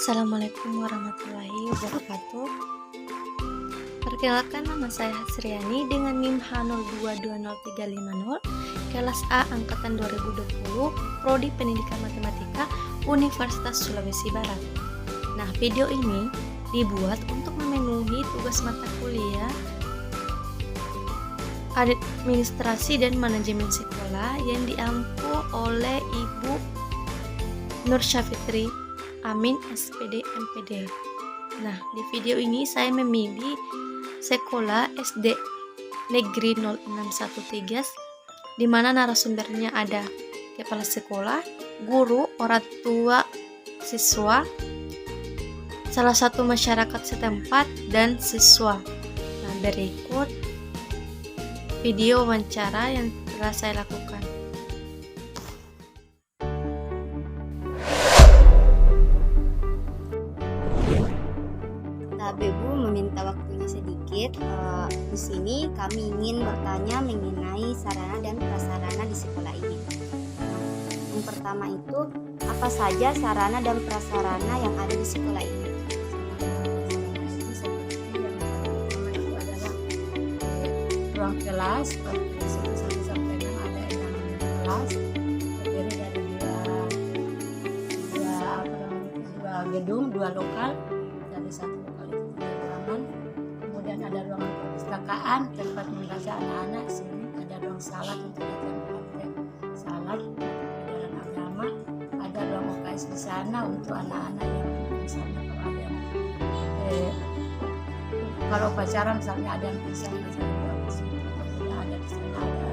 Assalamualaikum warahmatullahi wabarakatuh. Perkenalkan, nama saya Hasriani dengan NIM H022030, kelas A angkatan 2020, Prodi Pendidikan Matematika, Universitas Sulawesi Barat. Nah, video ini dibuat untuk memenuhi tugas mata kuliah Administrasi dan Manajemen Sekolah yang diampu oleh Ibu Nur Syafitri Amin, SPD MPD. Nah, di video ini saya memilih sekolah SD Negeri 0613, di mana narasumbernya ada kepala sekolah, guru, orang tua siswa, salah satu masyarakat setempat, dan siswa. Nah, berikut video wawancara yang telah saya lakukan. Bebu meminta waktunya sedikit. Di sini kami ingin bertanya mengenai sarana dan prasarana di sekolah ini. Yang pertama itu, apa saja sarana dan prasarana yang ada di sekolah ini? Ruang kelas, seperti 1-6 ada 6 kelas, terdiri dari dua gedung, 2 lokal, dari 1 lokal itu 3 ruangan. Kemudian ada ruangan perpustakaan, tempat membaca anak-anak. Sini ada ruang salat untuk latihan praktek salat, pelajaran agama. Ada ruang UKS di sana untuk anak-anak yang misalnya kalau upacara misalnya ada yang bisa kemudian ada di sana ada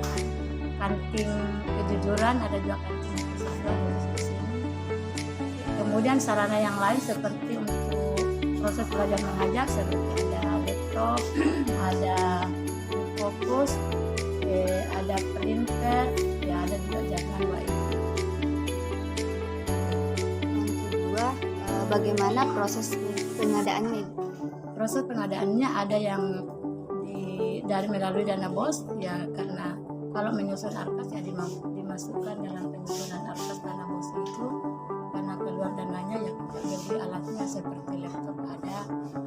kantin kejujuran, ada juga kantin kesehatan di sini. Kemudian sarana yang lain seperti untuk proses belajar mengajar, seperti ada laptop, ada fokus, ada printer, ya ada juga jadwal WIB. Yang kedua, bagaimana proses pengadaannya? Proses pengadaannya ada yang dari melalui dana BOS, ya, karena kalau menyusun arkas ya dimasukkan dalam penyusunan arkas dana BOS itu, karena keluar dananya ya kita beli alatnya seperti laptop ada,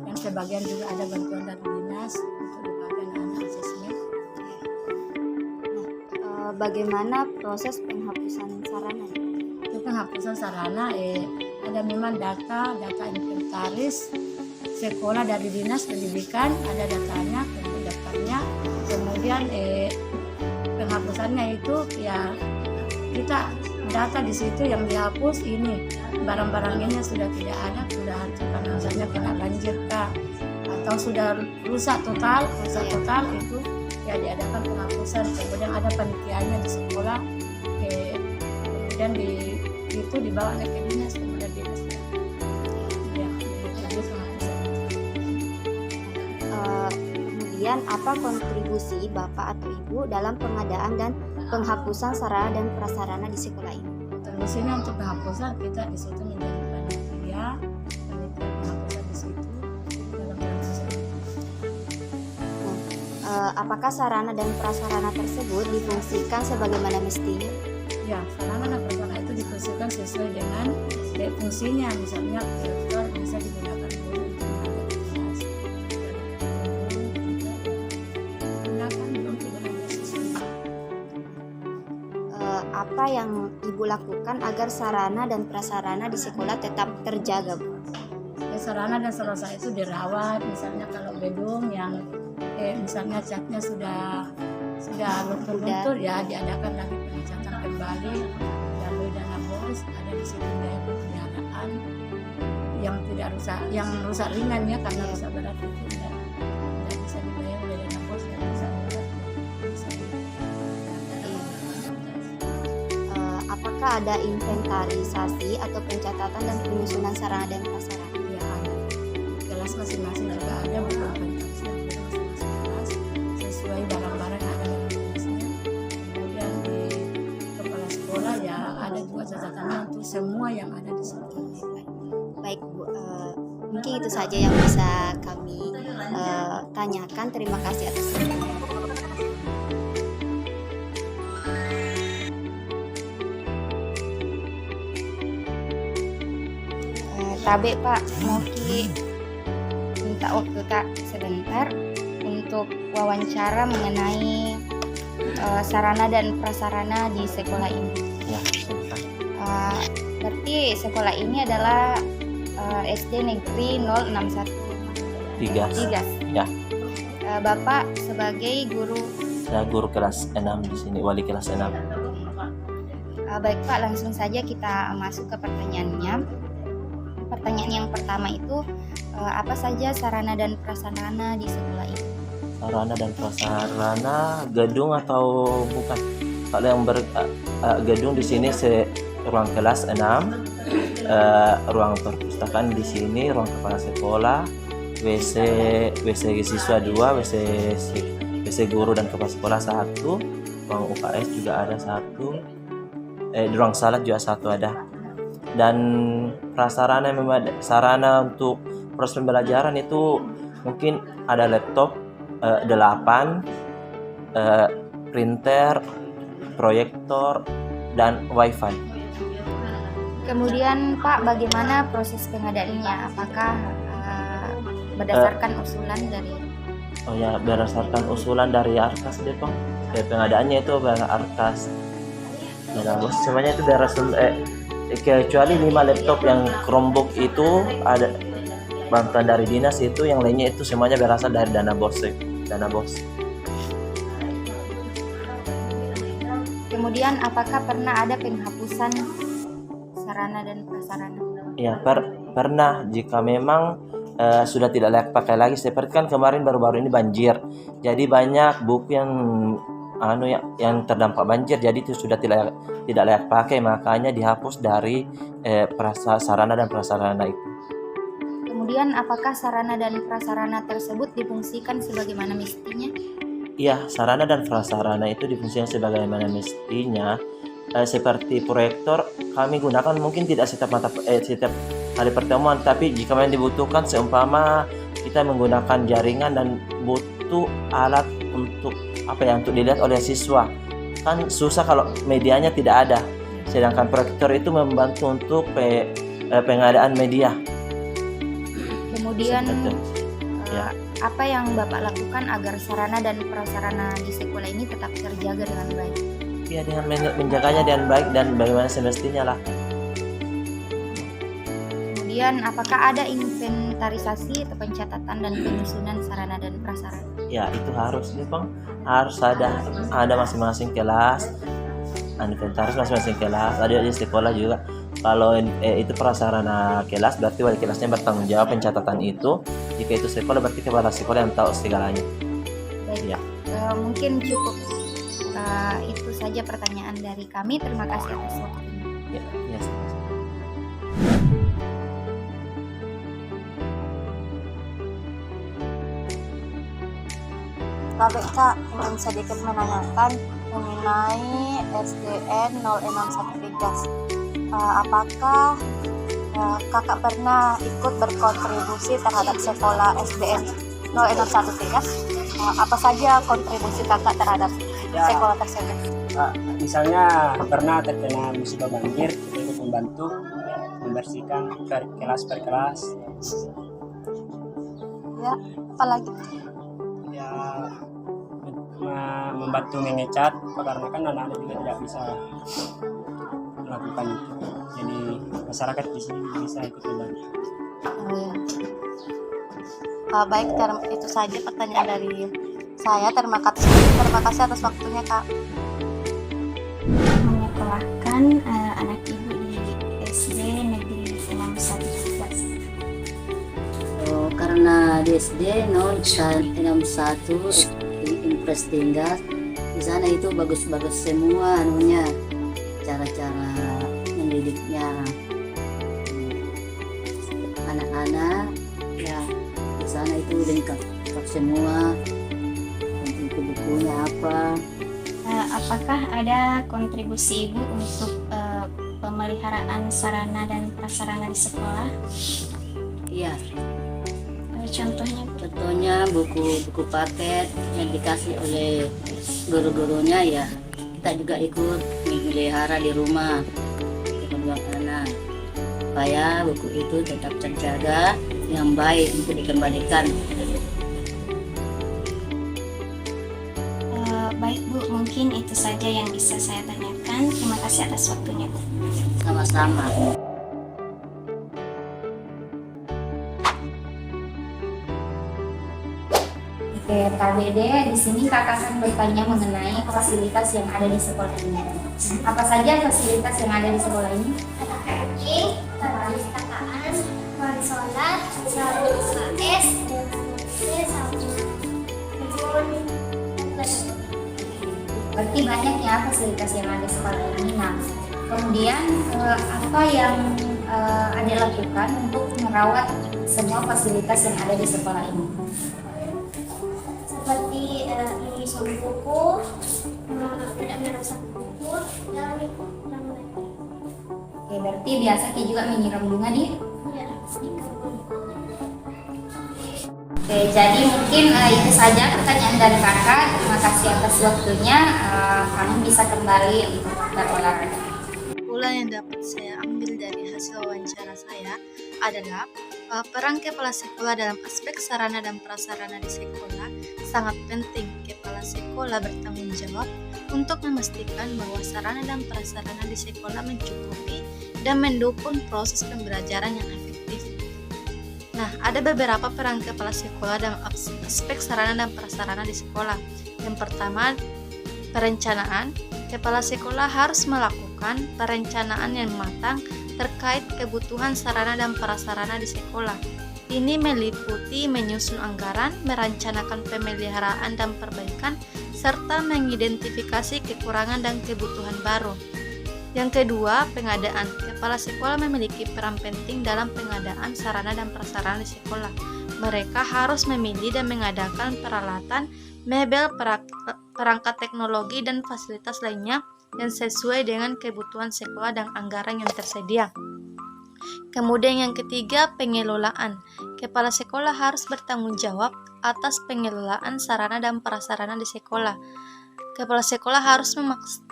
dan sebagian juga ada bantuan dari dinas untuk dipakai anak-anak asesmen. Nah, bagaimana proses penghapusan sarana? Untuk penghapusan sarana ada memang data inventaris sekolah dari dinas pendidikan, ada datanya, daftarnya. Kemudian penghapusannya itu ya kita data di situ yang dihapus ini barang-barang ini sudah tidak ada, sudah hancur karena misalnya kena banjir kah, atau sudah rusak total itu ya diadakan penghapusan. Kemudian ada panitianya di sekolah, kemudian itu dibawa ke dinas, kemudian dinas Kemudian apa kontribusi Bapak atau Ibu dalam pengadaan dan penghapusan sarana dan prasarana di sekolah ini? Kontribusinya untuk penghapusan kita di situ menjadi panitia penghapusan di situ dalam penghapusan. Apakah sarana dan prasarana tersebut difungsikan sebagaimana mestinya? Ya, sarana dan prasarana itu difungsikan sesuai dengan fungsinya. Misalnya proyektor bisa digunakan guru untuk mengajar kelas. Apa yang Ibu lakukan agar sarana dan prasarana di sekolah tetap terjaga, Bu? Ya, sarana dan prasarana itu dirawat. Misalnya kalau gedung yang misalnya catnya sudah luntur ya diadakan lagi pengecatan kembali melalui dana BOS. Ada di situ biaya pemeliharaan yang tidak rusak, yang rusak ringan ya, karena rusak berat itu tidak bisa dibayar oleh dana BOS, yang rusak berat bisa Apakah ada inventarisasi atau pencatatan dan penyusunan sarana dan prasarana? ya ada. Kelas masing-masing juga ada inventarisasi masing-masing kelas sesuai barang-barang yang ada dalam kelasnya. Kemudian di kepala sekolah ya ada juga catatannya untuk semua yang ada di sekolah. Baik, Bu, mungkin itu saja yang bisa kami tanyakan. Terima kasih atas waktunya. Tabe Pak, mau minta waktu Kak sebentar untuk wawancara mengenai sarana dan prasarana di sekolah ini. Ya, silakan. Berarti sekolah ini adalah SD Negeri 061 Tiga. Ya, Bapak sebagai guru. saya guru kelas 6 di sini, wali kelas 6. Baik Pak, langsung saja kita masuk ke pertanyaannya. Pertanyaan yang pertama itu, apa saja sarana dan prasarana di sekolah ini? Sarana dan prasarana gedung atau bukan? Kalau yang gedung di sini ruang kelas 6, ruang perpustakaan di sini, ruang kepala sekolah, WC siswa 2, WC guru dan kepala sekolah 1, ruang UKS juga ada 1, ruang salat juga 1 ada. Dan prasarana sarana untuk proses pembelajaran itu mungkin ada laptop 8, printer, proyektor, dan wifi. Kemudian Pak, bagaimana proses pengadaannya? Apakah berdasarkan usulan dari? Oh ya, berdasarkan usulan dari Arkas Depok. Pengadaannya itu Arkas. Nah, bos, semuanya itu kecuali 5 laptop yang Chromebook itu ada bantuan dari dinas, itu yang lainnya itu semuanya berasal dari dana bos. Kemudian apakah pernah ada penghapusan sarana dan prasarana? Ya, pernah jika memang sudah tidak layak pakai lagi. Seperti kan kemarin baru-baru ini banjir, jadi banyak buku yang terdampak banjir, jadi itu sudah tidak layak pakai, makanya dihapus dari sarana dan prasarana itu. Kemudian apakah sarana dan prasarana tersebut difungsikan sebagaimana mestinya? Iya, sarana dan prasarana itu difungsikan sebagaimana mestinya. Seperti proyektor kami gunakan mungkin tidak setiap hari pertemuan, tapi jika memang dibutuhkan, seumpama kita menggunakan jaringan dan butuh alat untuk untuk dilihat oleh siswa, kan susah kalau medianya tidak ada, sedangkan proyektor itu membantu untuk pengadaan media. Kemudian Ya. apa yang Bapak lakukan agar sarana dan prasarana di sekolah ini tetap terjaga dengan baik? Ya, dengan menjaganya dengan baik dan bagaimana semestinya lah. Kemudian apakah ada inventarisasi atau pencatatan dan penyusunan sarana dan prasarana? Ya, itu harus nih Bang, harus ada masing-masing kelas, inventaris masing-masing kelas, ada di sekolah juga. Kalau itu prasarana kelas, berarti wali kelasnya bertanggung jawab pencatatan itu. Jika itu sekolah, berarti kepala sekolah yang tahu segalanya. Baik, Ya. Mungkin cukup itu saja pertanyaan dari kami. Terima kasih atas waktunya. Ya. Tapi Kak, ingin sedikit menanyakan mengenai SDN 06113. Apakah Kakak pernah ikut berkontribusi terhadap sekolah SDN 06113? Apa saja kontribusi Kakak terhadap sekolah tersebut? Misalnya pernah terkena musibah banjir, kita ikut membantu membersihkan kelas per kelas. Ya, apalagi? Ya, membantu mengecat, karena kan anak-anak juga tidak bisa melakukan itu. Jadi masyarakat di sini bisa ikut membantu. Baik, itu saja pertanyaan dari saya. Terima kasih atas waktunya Kak. Menyekolahkan anak ibu di SD Negeri 61. Karena di SD 061 di Impres tinggal di sana itu bagus-bagus semua anunya, cara-cara mendidiknya anak-anak ya, di sana itu lengkap semua, buku-bukunya apa. Apakah ada kontribusi Ibu untuk pemeliharaan sarana dan prasarana di sekolah? Iya, Contohnya buku paket yang dikasih oleh guru-gurunya ya, kita juga ikut memelihara di rumah untuk kedua anak. supaya buku itu tetap terjaga yang baik untuk dikembalikan. Baik Bu, mungkin itu saja yang bisa saya tanyakan. Terima kasih atas waktunya Bu. Sama-sama. Oke, Kak Dede, di sini kakak akan bertanya mengenai fasilitas yang ada di sekolah ini. Apa saja fasilitas yang ada di sekolah ini? Ada kantin, perpustakaan, ruang sholat, ruang UKS, Berarti banyak ya fasilitas yang ada di sekolah ini. Nah, kemudian apa yang Ade lakukan untuk merawat semua fasilitas yang ada di sekolah ini? seperti menyusun buku, tidak merusak buku, dan lain-lain. Oke, berarti biasa Ki juga menyiram bunga nih. Ya, Oke, jadi mungkin itu saja pertanyaan dari kakak. Terima kasih atas waktunya. Kami bisa kembali untuk berolahraga. Kesimpulan yang dapat saya ambil dari hasil wawancara saya adalah peran kepala sekolah dalam aspek sarana dan prasarana di sekolah sangat penting. Kepala sekolah bertanggung jawab untuk memastikan bahwa sarana dan prasarana di sekolah mencukupi dan mendukung proses pembelajaran yang efektif. Nah, ada beberapa peran kepala sekolah dalam aspek sarana dan prasarana di sekolah. Yang pertama, perencanaan. Kepala sekolah harus melakukan perencanaan yang matang terkait kebutuhan sarana dan prasarana di sekolah. Ini meliputi menyusun anggaran, merencanakan pemeliharaan dan perbaikan, serta mengidentifikasi kekurangan dan kebutuhan baru. Yang kedua, pengadaan. Kepala sekolah memiliki peran penting dalam pengadaan sarana dan prasarana di sekolah. Mereka harus memilih dan mengadakan peralatan, mebel, perangkat teknologi, dan fasilitas lainnya yang sesuai dengan kebutuhan sekolah dan anggaran yang tersedia. Kemudian yang ketiga, pengelolaan. Kepala sekolah harus bertanggung jawab atas pengelolaan sarana dan prasarana di sekolah. Kepala sekolah harus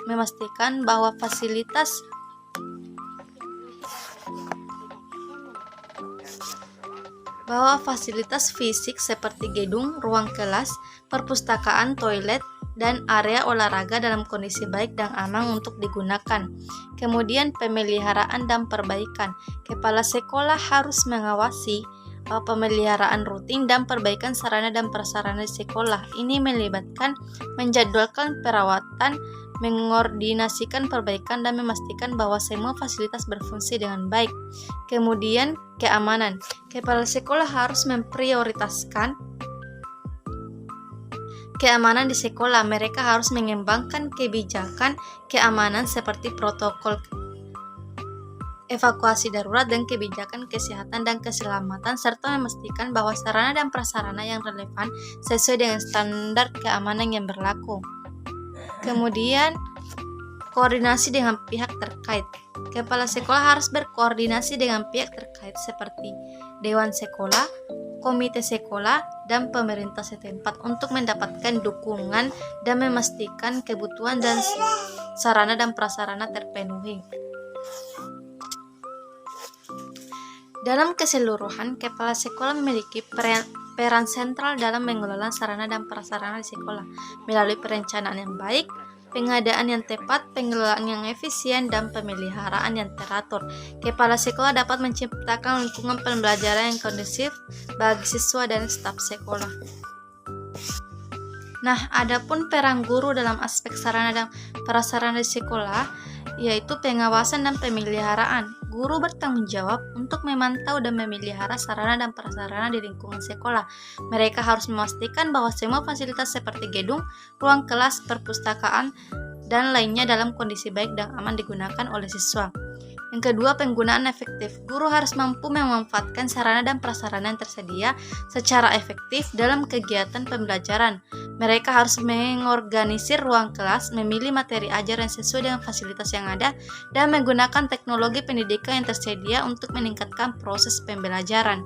memastikan bahwa fasilitas fisik seperti gedung, ruang kelas, perpustakaan, toilet, dan area olahraga dalam kondisi baik dan aman untuk digunakan. Kemudian pemeliharaan dan perbaikan. Kepala sekolah harus mengawasi pemeliharaan rutin dan perbaikan sarana dan prasarana di sekolah. Ini melibatkan menjadwalkan perawatan, mengordinasikan perbaikan, dan memastikan bahwa semua fasilitas berfungsi dengan baik. Kemudian keamanan. Kepala sekolah harus memprioritaskan keamanan di sekolah. Mereka harus mengembangkan kebijakan keamanan seperti protokol evakuasi darurat dan kebijakan kesehatan dan keselamatan, serta memastikan bahwa sarana dan prasarana yang relevan sesuai dengan standar keamanan yang berlaku. Kemudian, koordinasi dengan pihak terkait. Kepala sekolah harus berkoordinasi dengan pihak terkait seperti dewan sekolah, komite sekolah, dan pemerintah setempat untuk mendapatkan dukungan dan memastikan kebutuhan dan sarana dan prasarana terpenuhi. Dalam keseluruhan, kepala sekolah memiliki peran sentral dalam mengelola sarana dan prasarana di sekolah melalui perencanaan yang baik, pengadaan yang tepat, pengelolaan yang efisien, dan pemeliharaan yang teratur. Kepala sekolah dapat menciptakan lingkungan pembelajaran yang kondusif bagi siswa dan staf sekolah. Nah, adapun peran guru dalam aspek sarana dan prasarana di sekolah, yaitu pengawasan dan pemeliharaan. Guru bertanggung jawab untuk memantau dan memelihara sarana dan prasarana di lingkungan sekolah. Mereka harus memastikan bahwa semua fasilitas seperti gedung, ruang kelas, perpustakaan, dan lainnya dalam kondisi baik dan aman digunakan oleh siswa. Yang kedua, penggunaan efektif. Guru harus mampu memanfaatkan sarana dan prasarana yang tersedia secara efektif dalam kegiatan pembelajaran. Mereka harus mengorganisir ruang kelas, memilih materi ajar yang sesuai dengan fasilitas yang ada, dan menggunakan teknologi pendidikan yang tersedia untuk meningkatkan proses pembelajaran.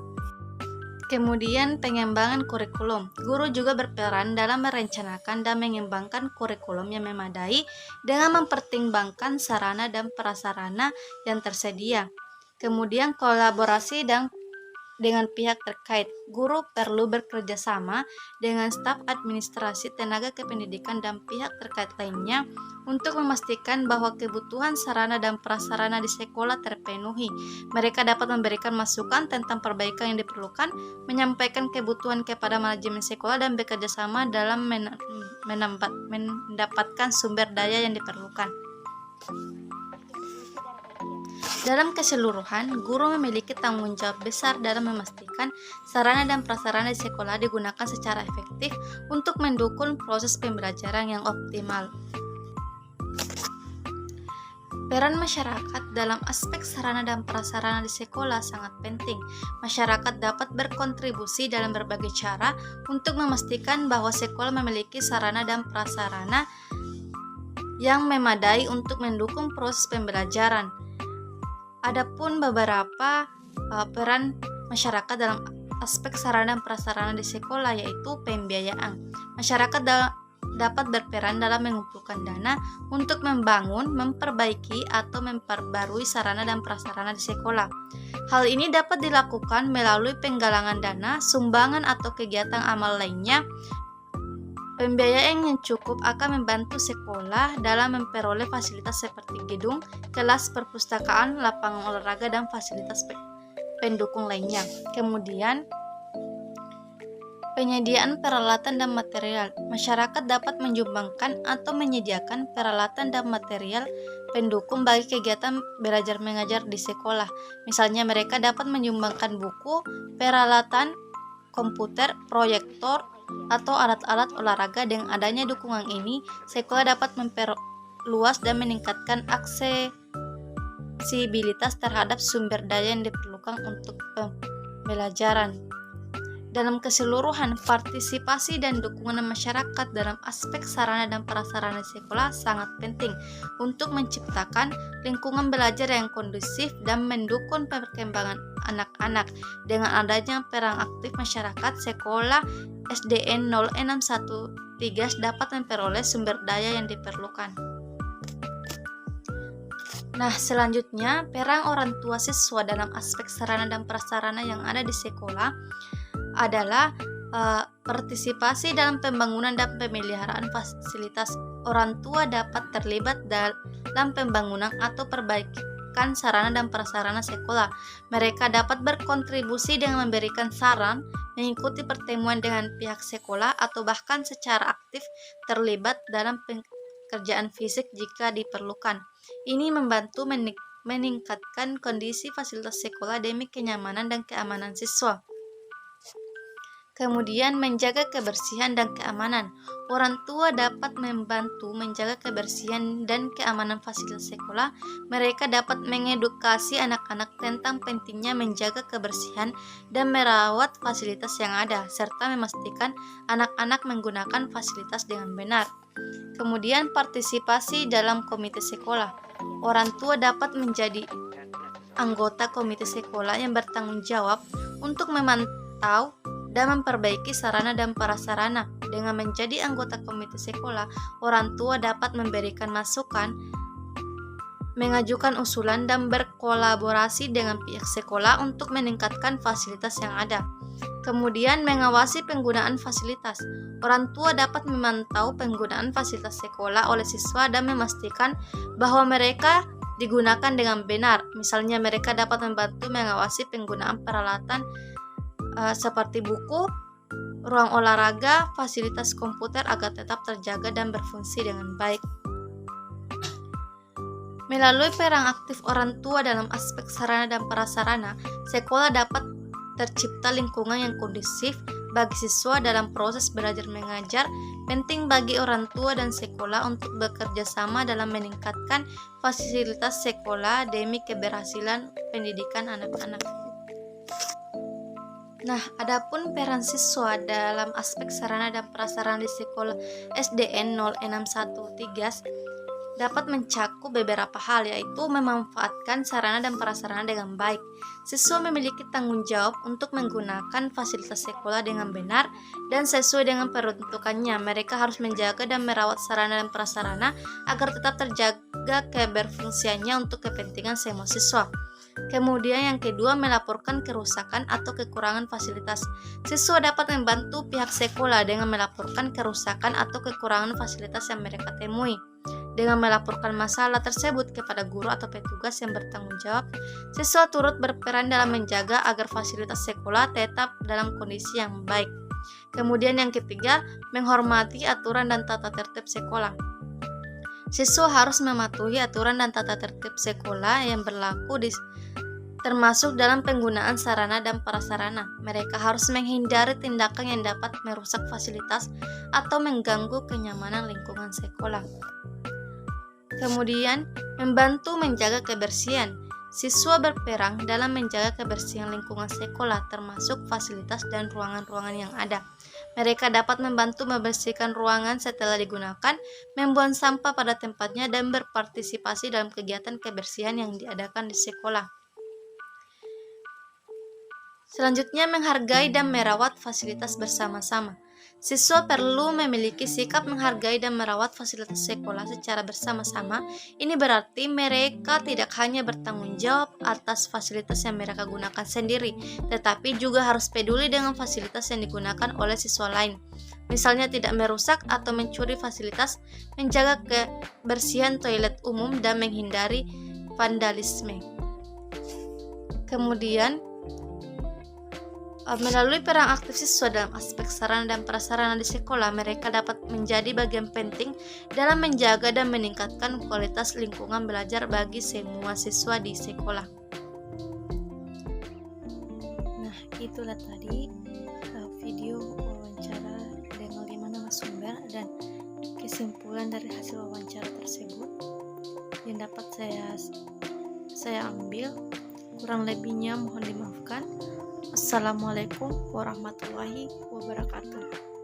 Kemudian, pengembangan kurikulum. Guru juga berperan dalam merencanakan dan mengembangkan kurikulum yang memadai dengan mempertimbangkan sarana dan prasarana yang tersedia. Kemudian kolaborasi dengan pihak terkait. Guru perlu bekerja sama dengan staf administrasi, tenaga kependidikan, dan pihak terkait lainnya untuk memastikan bahwa kebutuhan sarana dan prasarana di sekolah terpenuhi. Mereka dapat memberikan masukan tentang perbaikan yang diperlukan, menyampaikan kebutuhan kepada manajemen sekolah, dan bekerja sama dalam mendapatkan sumber daya yang diperlukan. Dalam keseluruhan, guru memiliki tanggung jawab besar dalam memastikan sarana dan prasarana di sekolah digunakan secara efektif untuk mendukung proses pembelajaran yang optimal. Peran masyarakat dalam aspek sarana dan prasarana di sekolah sangat penting. Masyarakat dapat berkontribusi dalam berbagai cara untuk memastikan bahwa sekolah memiliki sarana dan prasarana yang memadai untuk mendukung proses pembelajaran. Adapun beberapa peran masyarakat dalam aspek sarana dan prasarana di sekolah yaitu pembiayaan. Masyarakat dapat berperan dalam mengumpulkan dana untuk membangun, memperbaiki, atau memperbarui sarana dan prasarana di sekolah. Hal ini dapat dilakukan melalui penggalangan dana, sumbangan, atau kegiatan amal lainnya. Pembiayaan yang cukup akan membantu sekolah dalam memperoleh fasilitas seperti gedung, kelas, perpustakaan, lapangan olahraga, dan fasilitas pendukung lainnya. Kemudian, penyediaan peralatan dan material. Masyarakat dapat menyumbangkan atau menyediakan peralatan dan material pendukung bagi kegiatan belajar mengajar di sekolah. Misalnya, mereka dapat menyumbangkan buku, peralatan, komputer, proyektor, atau alat-alat olahraga. Dengan adanya dukungan ini, sekolah dapat memperluas dan meningkatkan aksesibilitas terhadap sumber daya yang diperlukan untuk pembelajaran. Dalam keseluruhan, partisipasi dan dukungan masyarakat dalam aspek sarana dan prasarana sekolah sangat penting untuk menciptakan lingkungan belajar yang kondusif dan mendukung perkembangan anak-anak. Dengan adanya peran aktif masyarakat, sekolah SDN 0613 dapat memperoleh sumber daya yang diperlukan. Nah, selanjutnya, peran orang tua siswa dalam aspek sarana dan prasarana yang ada di sekolah adalah partisipasi dalam pembangunan dan pemeliharaan fasilitas. Orang tua dapat terlibat dalam pembangunan atau perbaikan sarana dan prasarana sekolah. Mereka dapat berkontribusi dengan memberikan saran, mengikuti pertemuan dengan pihak sekolah, atau bahkan secara aktif terlibat dalam pekerjaan fisik jika diperlukan. Ini membantu meningkatkan kondisi fasilitas sekolah demi kenyamanan dan keamanan siswa. Kemudian, menjaga kebersihan dan keamanan. Orang tua dapat membantu menjaga kebersihan dan keamanan fasilitas sekolah. Mereka dapat mengedukasi anak-anak tentang pentingnya menjaga kebersihan dan merawat fasilitas yang ada, serta memastikan anak-anak menggunakan fasilitas dengan benar. Kemudian, partisipasi dalam komite sekolah. Orang tua dapat menjadi anggota komite sekolah yang bertanggung jawab untuk memantau dan memperbaiki sarana dan prasarana. Dengan menjadi anggota komite sekolah, orang tua dapat memberikan masukan, mengajukan usulan, dan berkolaborasi dengan pihak sekolah untuk meningkatkan fasilitas yang ada. Kemudian, mengawasi penggunaan fasilitas. Orang tua dapat memantau penggunaan fasilitas sekolah oleh siswa dan memastikan bahwa mereka digunakan dengan benar. Misalnya, mereka dapat membantu mengawasi penggunaan peralatan seperti buku, ruang olahraga, fasilitas komputer agar tetap terjaga dan berfungsi dengan baik. Melalui peran aktif orang tua dalam aspek sarana dan prasarana, sekolah dapat tercipta lingkungan yang kondusif bagi siswa dalam proses belajar mengajar. Penting bagi orang tua dan sekolah untuk bekerja sama dalam meningkatkan fasilitas sekolah demi keberhasilan pendidikan anak-anak. Nah, adapun peran siswa dalam aspek sarana dan prasarana di sekolah SDN 0613 dapat mencakup beberapa hal, yaitu memanfaatkan sarana dan prasarana dengan baik. Siswa memiliki tanggung jawab untuk menggunakan fasilitas sekolah dengan benar dan sesuai dengan peruntukannya. Mereka harus menjaga dan merawat sarana dan prasarana agar tetap terjaga keberfungsiannya untuk kepentingan semua siswa. Kemudian yang kedua, melaporkan kerusakan atau kekurangan fasilitas. Siswa dapat membantu pihak sekolah dengan melaporkan kerusakan atau kekurangan fasilitas yang mereka temui. Dengan melaporkan masalah tersebut kepada guru atau petugas yang bertanggung jawab, siswa turut berperan dalam menjaga agar fasilitas sekolah tetap dalam kondisi yang baik. Kemudian yang ketiga, menghormati aturan dan tata tertib sekolah. Siswa harus mematuhi aturan dan tata tertib sekolah yang berlaku termasuk dalam penggunaan sarana dan prasarana. Mereka harus menghindari tindakan yang dapat merusak fasilitas atau mengganggu kenyamanan lingkungan sekolah. Kemudian, membantu menjaga kebersihan. Siswa berperan dalam menjaga kebersihan lingkungan sekolah termasuk fasilitas dan ruangan-ruangan yang ada. Mereka dapat membantu membersihkan ruangan setelah digunakan, membuang sampah pada tempatnya, dan berpartisipasi dalam kegiatan kebersihan yang diadakan di sekolah. Selanjutnya, menghargai dan merawat fasilitas bersama-sama. Siswa perlu memiliki sikap menghargai dan merawat fasilitas sekolah secara bersama-sama. Ini berarti mereka tidak hanya bertanggung jawab atas fasilitas yang mereka gunakan sendiri, tetapi juga harus peduli dengan fasilitas yang digunakan oleh siswa lain. Misalnya tidak merusak atau mencuri fasilitas, menjaga kebersihan toilet umum, dan menghindari vandalisme. Kemudian, melalui peran aktif siswa dalam aspek sarana dan prasarana di sekolah, mereka dapat menjadi bagian penting dalam menjaga dan meningkatkan kualitas lingkungan belajar bagi semua siswa di sekolah. Nah, itulah tadi video wawancara dengan 5 narasumber dan kesimpulan dari hasil wawancara tersebut yang dapat saya ambil. Kurang lebihnya mohon dimaafkan. Assalamualaikum warahmatullahi wabarakatuh.